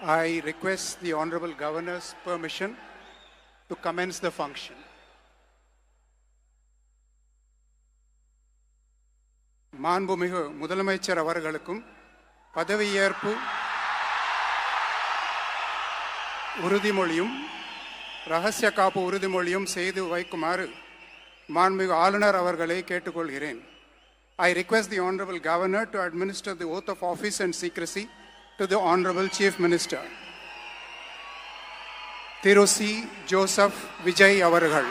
I request the Honorable Governor's permission to commence the function. மாண்புமிகு முதலமைச்சர் அவர்களுக்கும் பதவியேற்பு உறுதிமொழியும் ரகசிய காப்பு உறுதிமொழியும் செய்து வைக்குமாறு மாண்புமிகு ஆளுநர் அவர்களை கேட்டுக்கொள்கிறேன். I request the Honorable Governor to administer the oath of office and secrecy to the Honorable Chief Minister. Thiru C. Joseph Vijay அவர்கள்.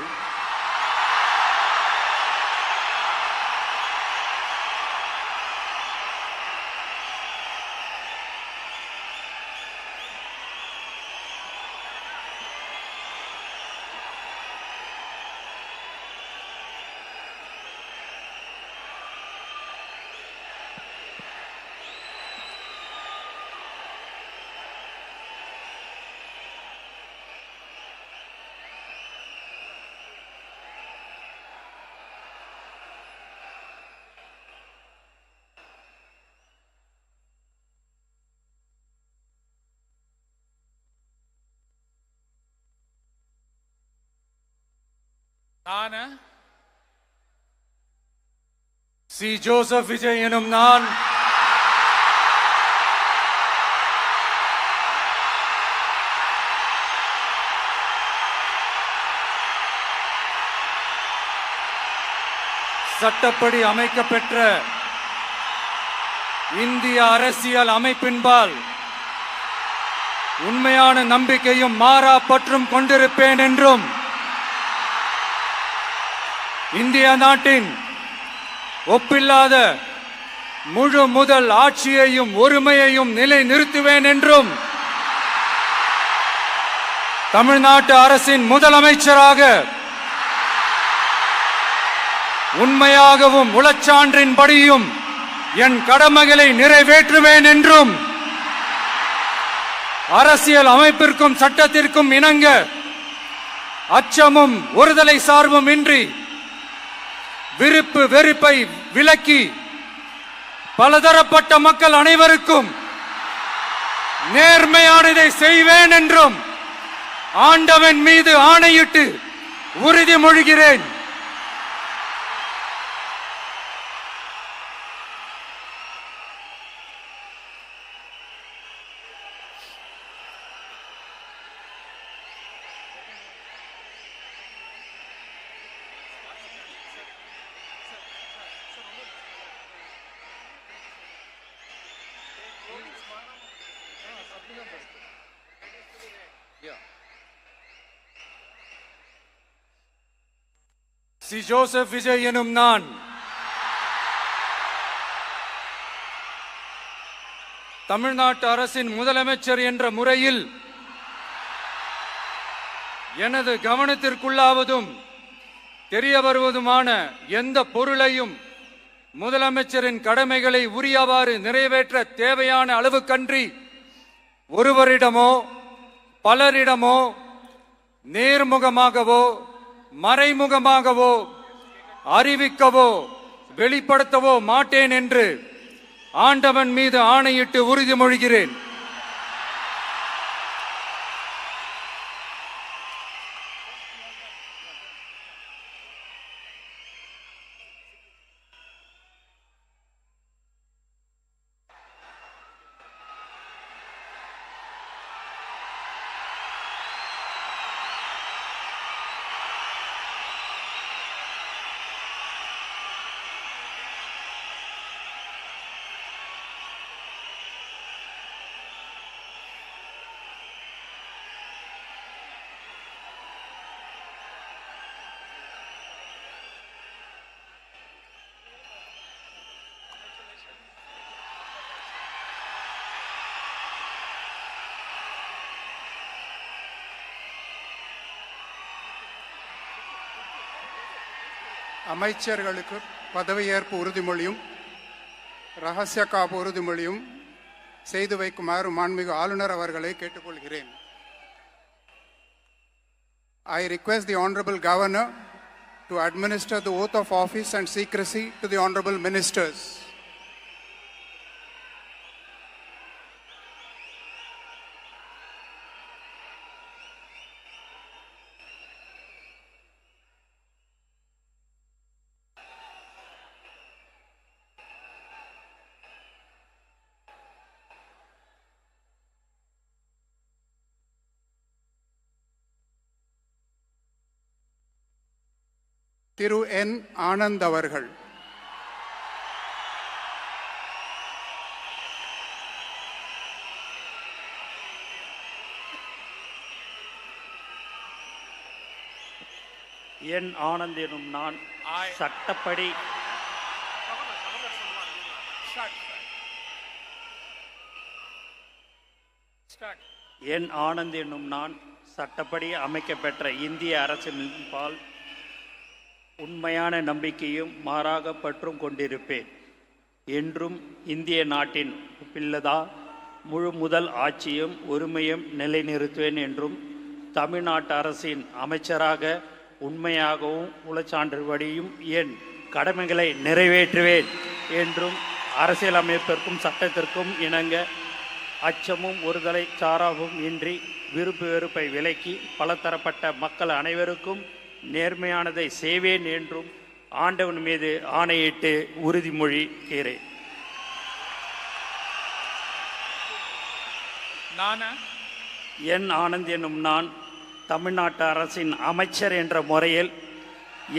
நான் சி. ஜோசப் விஜய் எனும் நான் சட்டப்படி அமைக்கப்பெற்ற இந்திய அரசியல் அமைப்பின்பால் உண்மையான நம்பிக்கையும் மாறா பற்றும் கொண்டிருப்பேன் என்றும் இந்திய நாட்டின் ஒப்பில்லாத முழு முதல் ஆட்சியையும் ஒருமையையும் நிலை நிறுத்துவேன் என்றும் தமிழ்நாட்டு அரசின் முதலமைச்சராக உண்மையாகவும் உளச்சான்றின்படியும் என் கடமைகளை நிறைவேற்றுவேன் என்றும் அரசியல் அமைப்பிற்கும் சட்டத்திற்கும் இணங்க அச்சமும் ஒருதலை சார்பும் இன்றி விருப்பு வெறுப்பை விலக்கி பலதரப்பட்ட மக்கள் அனைவருக்கும் நேர்மையானதை செய்வேன் என்றும் ஆண்டவன் மீது ஆணையிட்டு உறுதிமொழிகிறேன். சி. ஜோசப் விஜய் எனும் நான் தமிழ்நாட்டு அரசின் முதலமைச்சர் என்ற முறையில் எனது கவனத்திற்குள்ளாவதும் தெரிய வருவதுமான எந்த பொருளையும் முதலமைச்சரின் கடமைகளை உரியவாறு நிறைவேற்ற தேவையான அளவுக்கன்றி ஒருவரிடமோ பலரிடமோ நேர்முகமாகவோ மறைமுகமாகவோ அறிவிக்கவோ வெளிப்படுத்தவோ மாட்டேன் என்று ஆண்டவன் மீது ஆணையிட்டு உறுதிமொழிகிறேன். அமைச்சர்களுக்கு பதவியேற்பு உறுதிமொழியும் ரகசிய காப்பு உறுதிமொழியும் செய்து வைக்குமாறு மாண்புமிகு ஆளுநர் அவர்களை கேட்டுக்கொள்கிறேன். I request the Honorable Governor to administer the oath of office and secrecy to the Honorable Ministers. திரு என் ஆனந்த் அவர்கள். என் ஆனந்த் எனும் நான் சட்டப்படி என் ஆனந்த் என்னும் நான் சட்டப்படி அமைக்கப்பெற்ற இந்திய அரசின்பால் உண்மையான நம்பிக்கையும் மாறாக பற்றும் கொண்டிருப்பேன் என்றும் இந்திய நாட்டின் பிள்ளதா முழு முதல் ஆட்சியும் உரிமையும் நிலைநிறுத்துவேன் என்றும் தமிழ்நாட்டு அரசின் அமைச்சராக உண்மையாகவும் உளச்சான்றுபடியும் என் கடமைகளை நிறைவேற்றுவேன் என்றும் அரசியலமைப்பிற்கும் சட்டத்திற்கும் இணங்க அச்சமும் ஒருதலை சாராவும் இன்றி விருப்பு வெறுப்பை விலக்கி பலதரப்பட்ட மக்கள் அனைவருக்கும் நேர்மையானதை செய்வேன் என்றும் ஆண்டவன் மீது ஆணையிட்டு உறுதிமொழிகிறேன். என் ஆனந்த் என்னும் நான் தமிழ்நாட்டு அரசின் அமைச்சர் என்ற முறையில்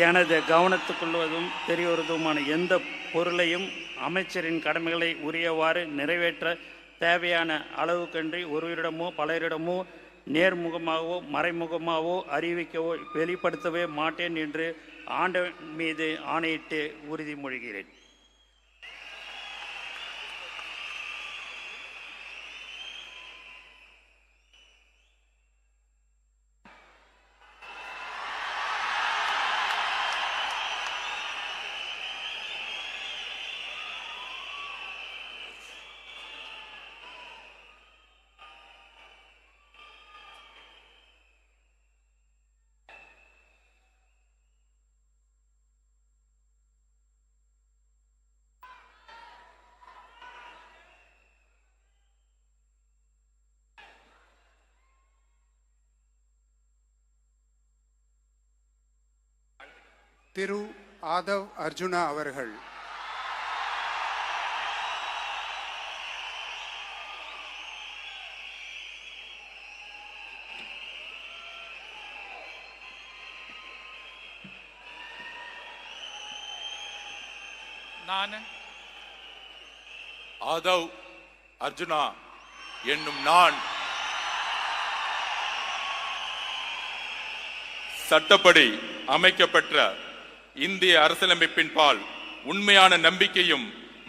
எனது கவனத்துக்கொள்வதும் தெரியவதுமான எந்த பொருளையும் அமைச்சரின் கடமைகளை உரியவாறு நிறைவேற்ற தேவையான அளவுக்கன்றி ஒருவரிடமோ பலரிடமோ நேர்முகமாகவோ மறைமுகமாகவோ அறிவிக்கவோ வெளிப்படுத்தவே மாட்டேன் என்று ஆண்டவன் மீது ஆணையிட்டு உறுதிமொழிகிறேன். திரு ஆதவ் அர்ஜுனா அவர்கள். நான் ஆதவ் அர்ஜுனா என்னும் நான் சட்டப்படி அமைக்கப்பெற்ற இந்திய அரசியலமைப்பின் பால் உண்மையான நம்பிக்கையும்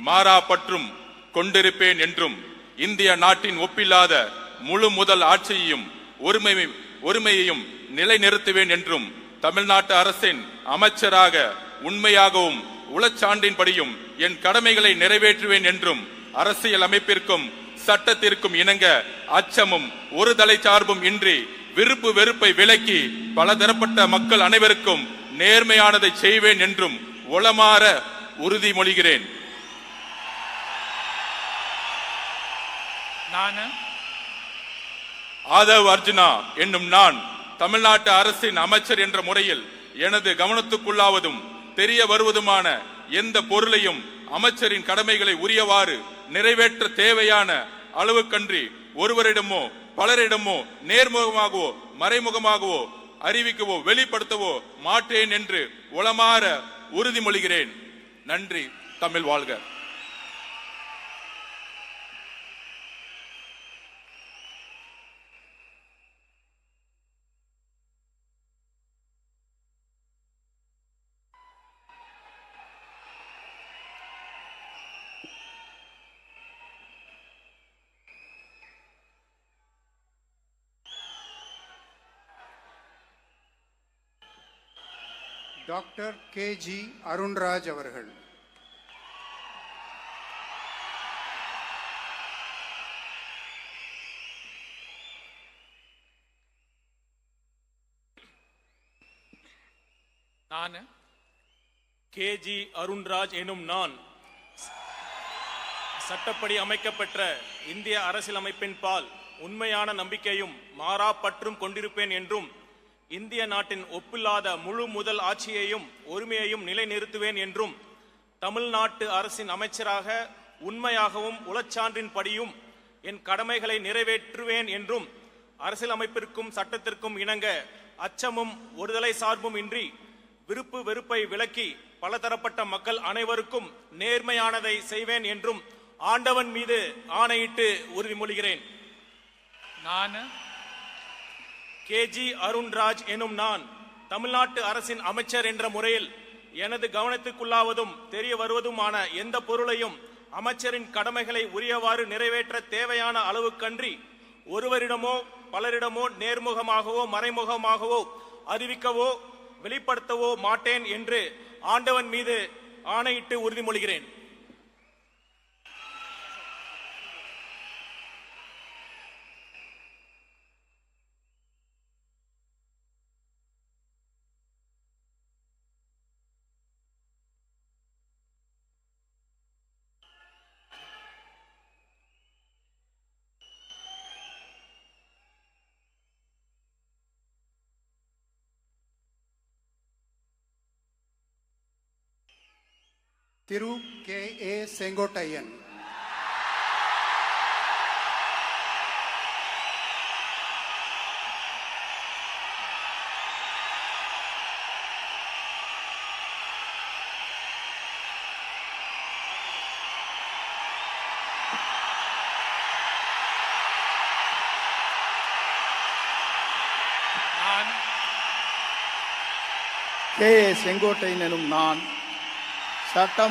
மாறா பற்றும் கொண்டிருப்பேன் என்றும் இந்திய நாட்டின் ஒப்பில்லாத முழு முதல் ஆட்சியையும் ஒருமையையும் நிலைநிறுத்துவேன் என்றும் தமிழ்நாட்டு அரசின் அமைச்சராக உண்மையாகவும் உளச்சான்றின்படியும் என் கடமைகளை நிறைவேற்றுவேன் என்றும் அரசியல் அமைப்பிற்கும் சட்டத்திற்கும் இணங்க அச்சமும் ஒரு தலை சார்பும் இன்றி விருப்பு வெறுப்பை விலக்கி பலதரப்பட்ட மக்கள் அனைவருக்கும் நேர்மையானதை செய்வேன் என்றும் உளமாற உறுதிமொழிகிறேன். ஆதவ் அர்ஜுனா என்னும் நான் தமிழ்நாட்டு அரசின் அமைச்சர் என்ற முறையில் எனது கவனத்துக்குள்ளாவதும் தெரிய வருவதுமான எந்த பொருளையும் அமைச்சரின் கடமைகளை உரியவாறு நிறைவேற்ற தேவையான அளவுக்கன்றி ஒருவரிடமோ பலரிடமோ நேர்முகமாகவோ மறைமுகமாகவோ அறிவிக்கவோ வெளிப்படுத்தவோ மாட்டேன் என்று உளமாற உறுதிமொழிகிறேன். நன்றி. தமிழ் வாழ்க. டாக்டர் கே.ஜி. அருண்ராஜ் அவர்கள். நான் கே.ஜி. அருண்ராஜ் எனும் நான் சட்டப்படி அமைக்கப்பெற்ற இந்திய அரசியலமைப்பின் பால் உண்மையான நம்பிக்கையும் மாறா பற்றும் கொண்டிருப்பேன் என்றும் இந்திய நாட்டின் ஒப்பில்லாத முழு முதல் ஆட்சியையும் ஒருமையையும் நிலைநிறுத்துவேன் என்றும் தமிழ்நாட்டு அரசின் அமைச்சராக உண்மையாகவும் உளச்சான்றின்படியும் என் கடமைகளை நிறைவேற்றுவேன் என்றும் அரசியலமைப்பிற்கும் சட்டத்திற்கும் இணங்க அச்சமும் ஒருதலை சார்பும் இன்றி விருப்பு வெறுப்பை விலக்கி பலதரப்பட்ட மக்கள் அனைவருக்கும் நேர்மையானதை செய்வேன் என்றும் ஆண்டவன் மீது ஆணையிட்டு உறுதிமொழிகிறேன். நான் கேஜி அருண்ராஜ் எனும் நான் தமிழ்நாட்டு அரசின் அமைச்சர் என்ற முறையில் எனது கவனத்துக்குள்ளாவதும் தெரிய வருவதுமான எந்த பொருளையும் அமைச்சரின் கடமைகளை உரியவாறு நிறைவேற்ற தேவையான அளவுக்கன்றி ஒருவரிடமோ பலரிடமோ நேர்முகமாகவோ மறைமுகமாகவோ அறிவிக்கவோ வெளிப்படுத்தவோ மாட்டேன் என்று ஆண்டவன் மீது ஆணையிட்டு உறுதிமொழிகிறேன். Thiru K.A. Sengotayan. K Sengottaiyan எனும் நான் சட்டம்